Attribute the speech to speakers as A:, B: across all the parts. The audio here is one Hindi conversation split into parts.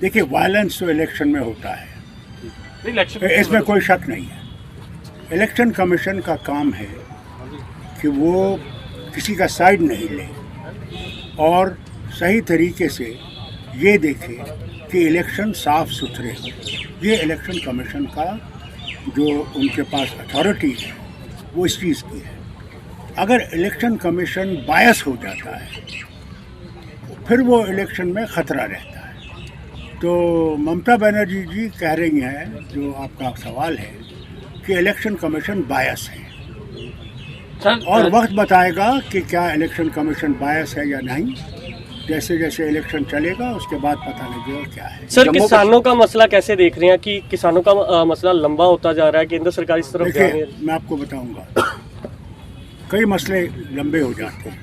A: देखिए, वायलेंस तो इलेक्शन में होता है, इसमें कोई शक नहीं है। इलेक्शन कमीशन का काम है कि वो किसी का साइड नहीं ले और सही तरीके से ये देखे कि इलेक्शन साफ सुथरे हो। ये इलेक्शन कमीशन का जो उनके पास अथॉरिटी है वो इस चीज़ की है। अगर इलेक्शन कमीशन बायस हो जाता है फिर वो इलेक्शन में ख़तरा रहता है। तो ममता बनर्जी जी कह रही हैं, जो आपका सवाल है, कि इलेक्शन कमीशन बायस है और वक्त बताएगा कि क्या इलेक्शन कमीशन बायस है या नहीं। जैसे जैसे इलेक्शन चलेगा उसके बाद पता लगेगा क्या है।
B: सर, किसानों का मसला कैसे देख रहे हैं कि किसानों का मसला लंबा होता जा रहा है, केंद्र सरकार इस तरफ जा रही है?
A: मैं आपको बताऊंगा, कई मसले लंबे हो जाते हैं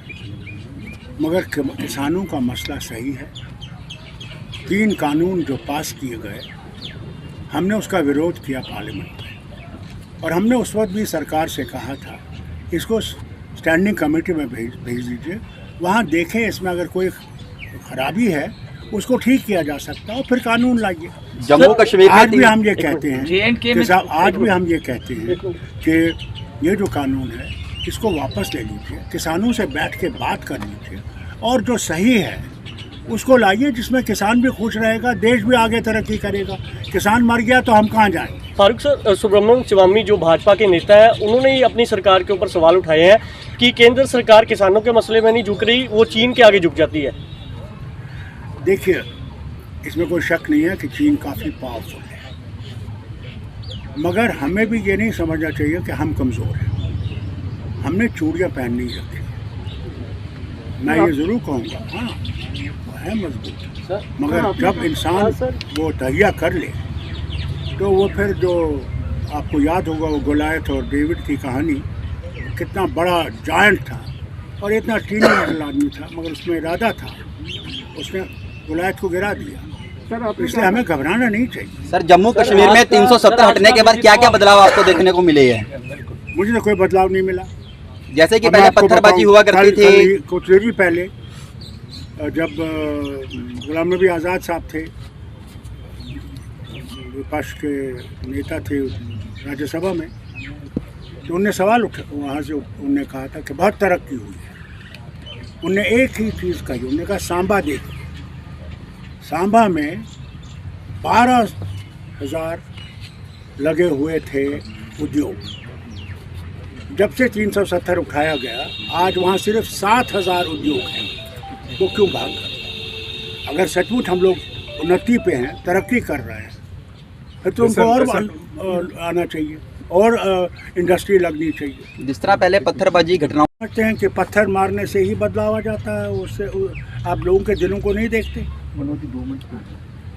A: मगर किसानों का मसला सही है। 3 कानून जो पास किए गए, हमने उसका विरोध किया पार्लियामेंट में और हमने उस वक्त भी सरकार से कहा था इसको स्टैंडिंग कमेटी में भेज दीजिए, वहाँ देखें इसमें अगर कोई खराबी है उसको ठीक किया जा सकता है और फिर कानून लाइए।
C: जम्मू कश्मीर
A: आज भी हम ये कहते हैं कि ये जो कानून है इसको वापस ले लीजिए, किसानों से बैठ के बात कर लीजिए और जो सही है उसको लाइए, जिसमें किसान भी खुश रहेगा, देश भी आगे तरक्की करेगा। किसान मर गया तो हम कहाँ जाएंगे।
B: फारूक सर, सुब्रमण्यम स्वामी जो भाजपा के नेता है, उन्होंने ही अपनी सरकार के ऊपर सवाल उठाए हैं कि केंद्र सरकार किसानों के मसले में नहीं झुक रही, वो चीन के आगे झुक जाती है।
A: देखिए, इसमें कोई शक नहीं है कि चीन काफ़ी पावरफुल है, मगर हमें भी ये नहीं समझना चाहिए कि हम कमज़ोर हैं। हमने चूड़ियाँ पहन नहीं रखी। मैं ये ज़रूर कहूँगा, हाँ वो है मजबूत, मगर जब इंसान वो तहिया कर ले तो वो फिर जो आपको याद होगा वो गोलायत और डेविड की कहानी, कितना बड़ा जायंट था और इतना टीनेजर आदमी था, मगर उसमें इरादा था, उसने गोलायत को गिरा दिया। इसलिए हमें घबराना नहीं चाहिए।
C: सर, जम्मू कश्मीर में 370 हटने के बाद क्या क्या बदलाव आपको देखने को मिले हैं?
A: मुझे तो कोई बदलाव नहीं मिला।
C: जैसे कि पहले पत्थरबाजी हुआ करती थी।
A: कुछ देर ही पहले जब गुलाम नबी आज़ाद साहब थे, विपक्ष के नेता थे राज्यसभा में, तो उनने सवाल उठा, वहाँ से उनने कहा था कि बहुत तरक्की हुई है। उनने एक ही चीज़ कही, उन्होंने कहा सांबा देखिए, सांबा में 12,000 लगे हुए थे उद्योग। जब से 370 उठाया गया, आज वहाँ सिर्फ 7,000 उद्योग हैं। वो क्यों भाग गए? अगर सचमुच हम लोग उन्नति पे हैं, तरक्की कर रहे हैं, तो उनको और आना चाहिए और इंडस्ट्री लगनी चाहिए।
C: जिस तरह पहले पत्थरबाजी घटनाओं
A: समझते हैं कि पत्थर मारने से ही बदलाव आ जाता है, उससे आप लोगों के दिलों को नहीं देखते।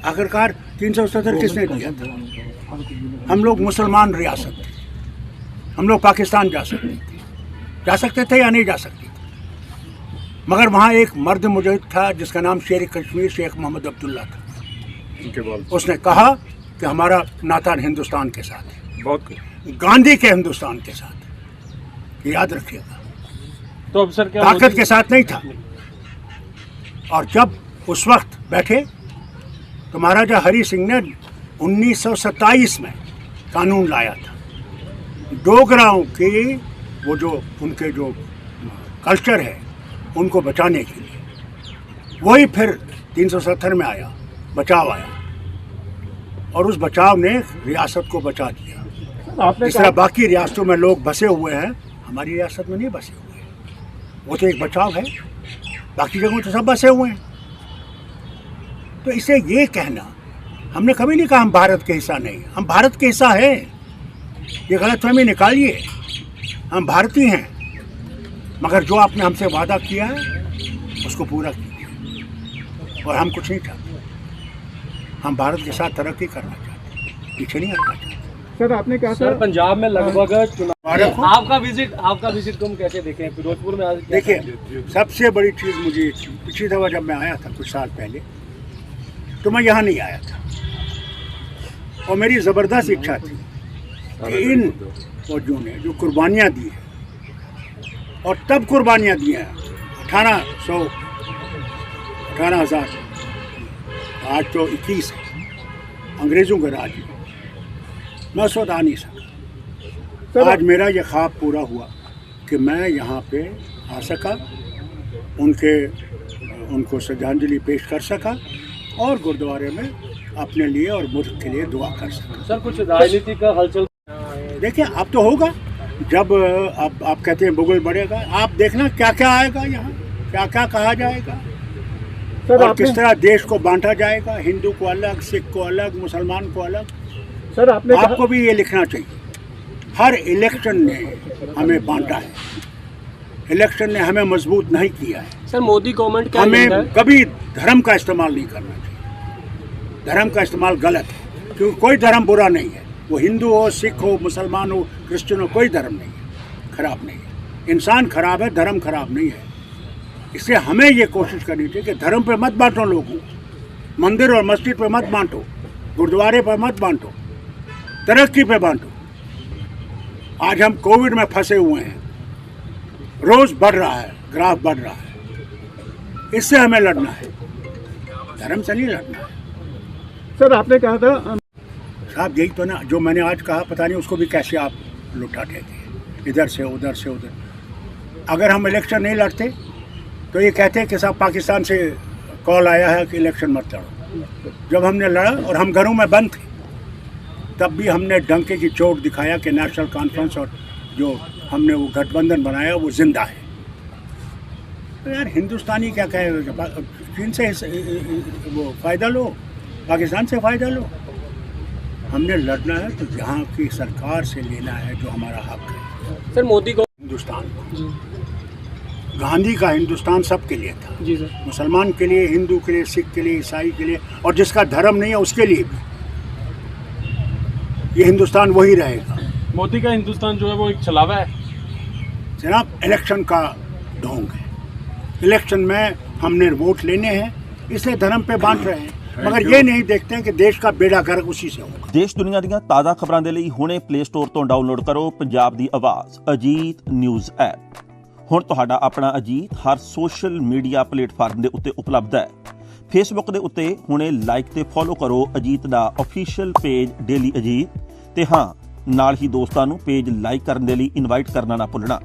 A: आखिरकार 370 किसने दिया था? हम लोग मुसलमान रियासत थे, हम लोग पाकिस्तान जा सकते थे या नहीं जा सकते थे, मगर वहाँ एक मर्द मुजाहिद था जिसका नाम शेर कश्मीर शेख मोहम्मद अब्दुल्ला था। उसने कहा कि हमारा नाता हिंदुस्तान के साथ है, बहुत गांधी के हिंदुस्तान के साथ है, याद रखिएगा।
B: तो अब सर क्या
A: ताकत के साथ नहीं था। और जब उस वक्त बैठे तो महाराजा हरि सिंह ने 1927 में कानून लाया था डोगराओं के, वो जो उनके जो कल्चर है उनको बचाने के लिए। वही फिर 370 में आया, बचाव आया और उस बचाव ने रियासत को बचा दिया। जिस तरह बाकी रियासतों में लोग बसे हुए हैं, हमारी रियासत में नहीं बसे हुए हैं। वो तो एक बचाव है, बाकी जगहों तो सब बसे हुए हैं। तो इसे ये कहना, हमने कभी नहीं कहा हम भारत के हिस्सा नहीं, हम भारत के हिस्सा है, ये गलतफहमी निकालिए। हम भारतीय हैं, मगर जो आपने हमसे वादा किया है उसको पूरा कीजिए। और हम कुछ नहीं चाहते, हम भारत के साथ तरक्की करना चाहते हैं, पीछे नहीं हटना चाहते।
D: सर, आपने कहा
B: सर, पंजाब में लगभग चुनाव, आपका विजिट तुम कैसे देखें फिरोजपुर में? आज
A: देखिए, सबसे बड़ी चीज़ मुझे, पिछली दफ़ा जब मैं आया था कुछ साल पहले, तो मैं यहाँ नहीं आया था और मेरी ज़बरदस्त इच्छा थी कि इन फौजियों ने जो कुर्बानियाँ दी हैं, और तब कुर्बानियाँ दी हैं 18,000 आज तो 21 है, अंग्रेज़ों का राज है, मैं उस वक्त आ नहीं सका। आज मेरा ये ख्वाब पूरा हुआ कि मैं यहाँ पे आ सका, उनको श्रद्धांजलि पेश कर सका और गुरुद्वारे में अपने लिए और मुल्क के लिए दुआ कर सका।
B: सर कुछ राजनीति का हलचल
A: देखिए अब तो होगा, जब अब आप कहते हैं बुगल बढ़ेगा, आप देखना क्या क्या आएगा यहाँ, क्या क्या कहा जाएगा और किस तरह देश को बांटा जाएगा, हिंदू को अलग, सिख को अलग, मुसलमान को अलग।
B: सर
A: आपको भी ये लिखना चाहिए, हर इलेक्शन ने हमें बांटा है, इलेक्शन ने हमें मजबूत नहीं किया है।
B: सर मोदी गवर्नमेंट क्या
A: हमें कभी धर्म का इस्तेमाल नहीं करना चाहिए, धर्म का इस्तेमाल गलत है, क्योंकि कोई धर्म बुरा नहीं है, वो हिंदू हो, सिख हो, मुसलमान हो, क्रिश्चियन हो, कोई धर्म नहीं है खराब नहीं है। इंसान खराब है, धर्म खराब नहीं है। इसलिए हमें ये कोशिश करनी चाहिए कि धर्म पे मत बांटो लोगों, मंदिर और मस्जिद पे मत बांटो, गुरुद्वारे पे मत बांटो, तरक्की पे बांटो। आज हम कोविड में फंसे हुए हैं, रोज बढ़ रहा है, ग्राफ बढ़ रहा है, इससे हमें लड़ना है, धर्म से नहीं लड़ना है।
B: सर आपने कहा था
A: साहब यही तो ना जो मैंने आज कहा, पता नहीं उसको भी कैसे आप लुटाते थे, इधर से उधर से उधर। अगर हम इलेक्शन नहीं लड़ते तो ये कहते हैं कि साहब पाकिस्तान से कॉल आया है कि इलेक्शन मत लड़ो। जब हमने लड़ा और हम घरों में बंद थे, तब भी हमने डंके की चोट दिखाया कि नेशनल कॉन्फ्रेंस और जो हमने वो गठबंधन बनाया वो जिंदा है। तो यार हिंदुस्तानी क्या कहेगा, चीन से वो फ़ायदा लो, पाकिस्तान से फ़ायदा लो। हमने लड़ना है तो यहाँ की सरकार से लेना है जो हमारा हक है।
B: सर मोदी को
A: हिंदुस्तान गांधी का हिंदुस्तान सबके लिए था,
B: जी सर,
A: मुसलमान के लिए, हिंदू के लिए, सिख के लिए, ईसाई के लिए, और जिसका धर्म नहीं है उसके लिए भी ये हिंदुस्तान वही रहेगा।
D: मोदी का हिंदुस्तान जो है वो एक छलावा है
A: जनाब, इलेक्शन का ढोंग है। इलेक्शन में हमने वोट लेने हैं, इसलिए धर्म पे बांट रहे हैं, मगर ये नहीं देखते हैं कि देश का बेड़ा गर्क उसी से होगा।
E: देश दुनिया ਦੀਆਂ ਤਾਜ਼ਾ ਖਬਰਾਂ ਦੇ ਲਈ ਹੁਣੇ ਪਲੇ ਸਟੋਰ ਤੋਂ ਡਾਊਨਲੋਡ ਕਰੋ ਪੰਜਾਬ ਦੀ ਆਵਾਜ਼ ਅਜੀਤ ਨਿਊਜ਼ ਐਪ। ਹੁਣ ਤੁਹਾਡਾ ਆਪਣਾ ਅਜੀਤ ਹਰ ਸੋਸ਼ਲ ਮੀਡੀਆ ਪਲੇਟਫਾਰਮ ਦੇ ਉੱਤੇ ਉਪਲਬਧ ਹੈ। ਫੇਸਬੁੱਕ ਦੇ ਉੱਤੇ ਹੁਣੇ ਲਾਈਕ ਤੇ ਫੋਲੋ ਕਰੋ ਅਜੀਤ ਦਾ ਅਫੀਸ਼ੀਅਲ ਪੇਜ ਡੇਲੀ ਅਜੀਤ ਤੇ ਹਾਂ ਨਾਲ ਹੀ ਦੋਸਤਾਂ ਨੂੰ ਪੇਜ ਲਾਈਕ ਕਰਨ ਦੇ ਲਈ ਇਨਵਾਈਟ ਕਰਨਾ ਨਾ ਭੁੱਲਣਾ।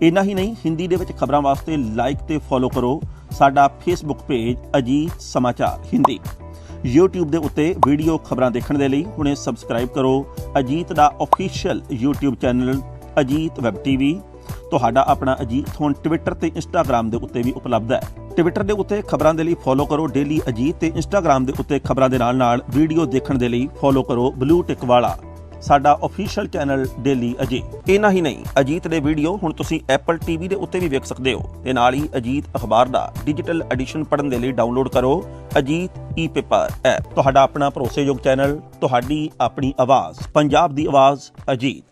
E: ਇੰਨਾ ਹੀ ਨਹੀਂ, ਹਿੰਦੀ ਦੇ ਵਿੱਚ ਖਬਰਾਂ ਵਾਸਤੇ ਲਾਈਕ ਤੇ ਫੋਲੋ ਕਰੋ ਸਾਡਾ ਫੇਸਬੁੱਕ ਪੇਜ ਅਜੀਤ ਸਮਾਚਾਰ ਹਿੰਦੀ। YouTube ਦੇ ਉੱਤੇ ਵੀਡੀਓ ਖਬਰਾਂ ਦੇਖਣ ਦੇ ਲਈ ਹੁਣੇ ਸਬਸਕ੍ਰਾਈਬ ਕਰੋ ਅਜੀਤ ਦਾ official YouTube channel Ajit web TV. ਤੁਹਾਡਾ ਆਪਣਾ ਅਜੀਤ ਹੁਣ ਟਵਿੱਟਰ ਤੇ ਇੰਸਟਾਗ੍ਰਾਮ ਦੇ ਉੱਤੇ ਵੀ ਉਪਲਬਧ ਹੈ। ਟਵਿੱਟਰ ਦੇ ਉੱਤੇ ਖਬਰਾਂ ਦੇ ਲਈ ਫੋਲੋ ਕਰੋ ਡੇਲੀ ਅਜੀਤ ਤੇ ਇੰਸਟਾਗ੍ਰਾਮ ਦੇ ਉੱਤੇ ਖਬਰਾਂ ਦੇ ਨਾਲ ਵੀਡੀਓ ਦੇਖਣ ਦੇ ਲਈ ਫੋਲੋ ਕਰੋ ਬਲੂ ਟਿਕ ਵਾਲਾ ਸਾਡਾ ਅਫੀਸ਼ੀਅਲ ਚੈਨਲ ਡੇਲੀ ਅਜੀਤ। ਇੰਨਾ ਹੀ ਨਹੀਂ, ਅਜੀਤ ਦੇ ਵੀਡੀਓ ਹੁਣ ਤੁਸੀਂ ਐਪਲ ਟੀਵੀ ਦੇ ਉੱਤੇ ਵੀ ਵੇਖ ਸਕਦੇ ਹੋ ਤੇ ਨਾਲ ਹੀ ਅਜੀਤ ਅਖਬਾਰ ਦਾ ਡਿਜੀਟਲ ਐਡੀਸ਼ਨ ਪੜ੍ਹਨ ਦੇ ਲਈ ਡਾਊਨਲੋਡ ਕਰੋ ਅਜੀਤ ਈ ਪੇਪਰ ਐਪ। ਤੁਹਾਡਾ ਆਪਣਾ ਭਰੋਸੇਯੋਗ ਚੈਨਲ, ਤੁਹਾਡੀ ਆਪਣੀ ਆਵਾਜ਼, ਪੰਜਾਬ ਦੀ ਆਵਾਜ਼ ਅਜੀਤ।